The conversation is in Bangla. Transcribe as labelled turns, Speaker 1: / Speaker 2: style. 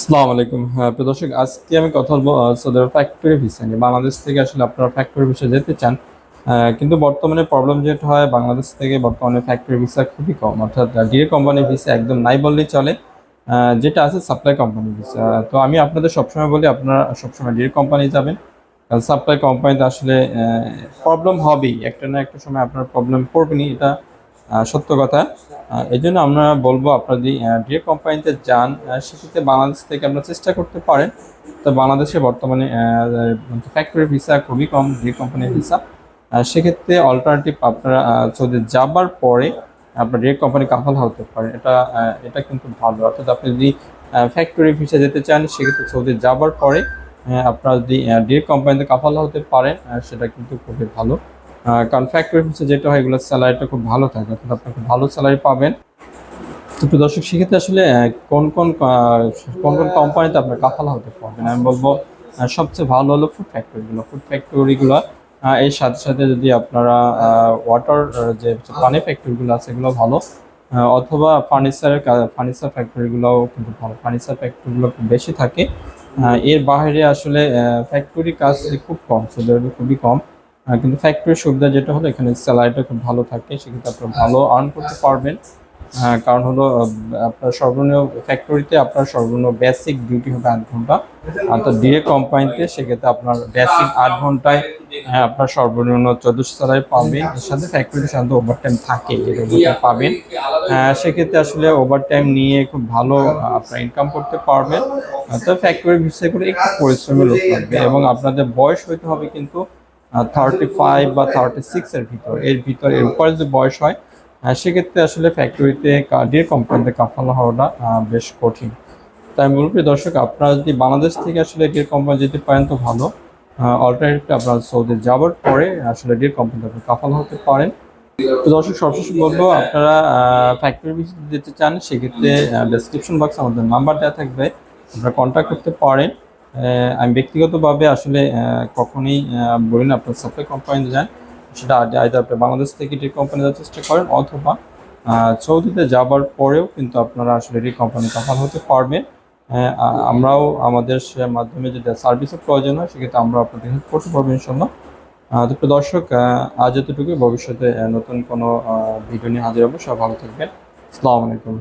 Speaker 1: আসসালামু আলাইকুম। হ্যাঁ, প্রিয় দর্শক, আজকে আমি কথা বলবো সৌদি আরব ফ্যাক্টরি ভিসা নিয়ে। বাংলাদেশ থেকে আসলে আপনারা ফ্যাক্টরি ভিসা যেতে চান, কিন্তু বর্তমানে প্রবলেম যেটা হয়, বাংলাদেশ থেকে বর্তমানে ফ্যাক্টরি ভিসা খুবই কম, অর্থাৎ ডিরেক্ট কোম্পানি ভিসা একদম নাই বললেই চলে। যেটা আছে সাপ্লাই কোম্পানি ভিসা। তো আমি আপনাদের সবসময় বলি, আপনারা সবসময় ডিরেক্ট কোম্পানি যাবেন। সাপ্লাই কোম্পানিতে আসলে প্রবলেম হবেই, একটা না একটা সময় আপনার প্রবলেম পড়বেনি, এটা সত্য কথা। এই জন্য আমরা বলবো, আপনারা যদি ডিরেক্ট কোম্পানিতে যান, সেক্ষেত্রে বাংলাদেশ থেকে আপনারা চেষ্টা করতে পারেন। তো বাংলাদেশে বর্তমানে ফ্যাক্টরি ভিসা খুবই কম, ডিরেক্ট কোম্পানির ভিসা। সেক্ষেত্রে অল্টারনেটিভ আপনারা সৌদি যাবার পরে আপনার ডিরেক্ট কোম্পানি কাফাল হতে পারেন। এটা কিন্তু ভালো। অর্থাৎ আপনি যদি ফ্যাক্টরি ভিসা যেতে চান, সেক্ষেত্রে সৌদি যাবার পরে আপনারা যদি ডিরেক্ট কোম্পানিতে কাফাল হতে পারেন, সেটা কিন্তু খুবই ভালো। কারণ ফ্যাক্টরি ভিসা যেটা হয়, এগুলোর স্যালারিটা খুব ভালো থাকে, অর্থাৎ আপনি খুব ভালো স্যালারি পাবেন। তো প্রিয় দর্শক, সেক্ষেত্রে আসলে কোন কোন কোম্পানিতে আপনার কাফালা হতে পারবেন, আমি বলবো সবচেয়ে ভালো হলো ফুড ফ্যাক্টরিগুলো। এর সাথে সাথে যদি আপনারা ওয়াটার, যে পানি ফ্যাক্টরিগুলো আছে, এগুলো ভালো। অথবা ফার্নিচার ফ্যাক্টরিগুলোও কিন্তু ভালো, ফার্নিচার ফ্যাক্টরিগুলো খুব বেশি থাকে। এর বাইরে আসলে ফ্যাক্টরি কাজ খুব কম, সৌদি আরবে খুবই কম। কিন্তু ফ্যাক্টরির সুবিধা যেটা হলো, এখানে স্যালারিটা খুব ভালো থাকে, সেক্ষেত্রে আপনারা ভালো আর্ন করতে পারবেন। কারণ হলো আপনার সর্বনিম্ন ফ্যাক্টরিতে আপনার সর্বনিম্ন বেসিক ডিউটি হবে 8 ঘন্টা। তো ডিরেক্ট কোম্পানিতে সেক্ষেত্রে আপনার বেসিক 8 ঘন্টায় আপনার সর্বনিম্ন 1400 স্যালারি পাবেন। এর সাথে ফ্যাক্টরিতে সাধারণত ওভারটাইম থাকে, এর ওভারটাইম পাবেন। সেক্ষেত্রে আসলে ওভারটাইম নিয়ে খুব ভালো আপনার ইনকাম করতে পারবেন। তো ফ্যাক্টরি ভিসা করে একটু পরিশ্রমের লোক লাগবে, এবং আপনাদের বয়স হইতে হবে কিন্তু 35 বা 36 এর ভিতর। এর উপরে যদি বয়স হয়, সেক্ষেত্রে আসলে ফ্যাক্টরিতে ডিরেক্ট কোম্পানিতে কাফালা হওয়াটা বেশ কঠিন। তাই আমি বলবো, দর্শক, আপনারা যদি বাংলাদেশ থেকে আসলে ডিরেক্ট কোম্পানি যেতে পারেন তো ভালো। অল্টারনেটিভটা আপনারা সৌদি যাওয়ার পরে আসলে ডিরেক্ট কোম্পানিতে আপনি কাফালা হতে পারেন। তো দর্শক, সবশেষ বলবো, আপনারা ফ্যাক্টরি ভিজিট দিতে চান, সেক্ষেত্রে ডেসক্রিপশন বক্সে আমাদের নাম্বার দেওয়া থাকবে, আপনারা কন্ট্যাক্ট করতে পারেন। আমি ব্যক্তিগতভাবে আসলে কখনোই বলি না আপনার সাপ্লাই কোম্পানিতে যান, সেটা আইদার আপনি বাংলাদেশ থেকে ডিরেক্ট কোম্পানি যাওয়ার চেষ্টা করেন, অথবা সৌদিতে যাবার পরেও কিন্তু আপনারা আসলে ডিরেক্ট কোম্পানি কাফাল হতে পারবেন। আমরাও আমাদের মাধ্যমে যদি সার্ভিসের প্রয়োজন হয়, সেক্ষেত্রে আমরা আপনাদের হেল্প করতে পারবো ইনশাল্লাহ। তো দর্শক, আজ এতটুকুই। ভবিষ্যতে নতুন কোনো ভিডিও নিয়ে হাজির হবো। সব ভালো থাকবেন। আসসালামু আলাইকুম।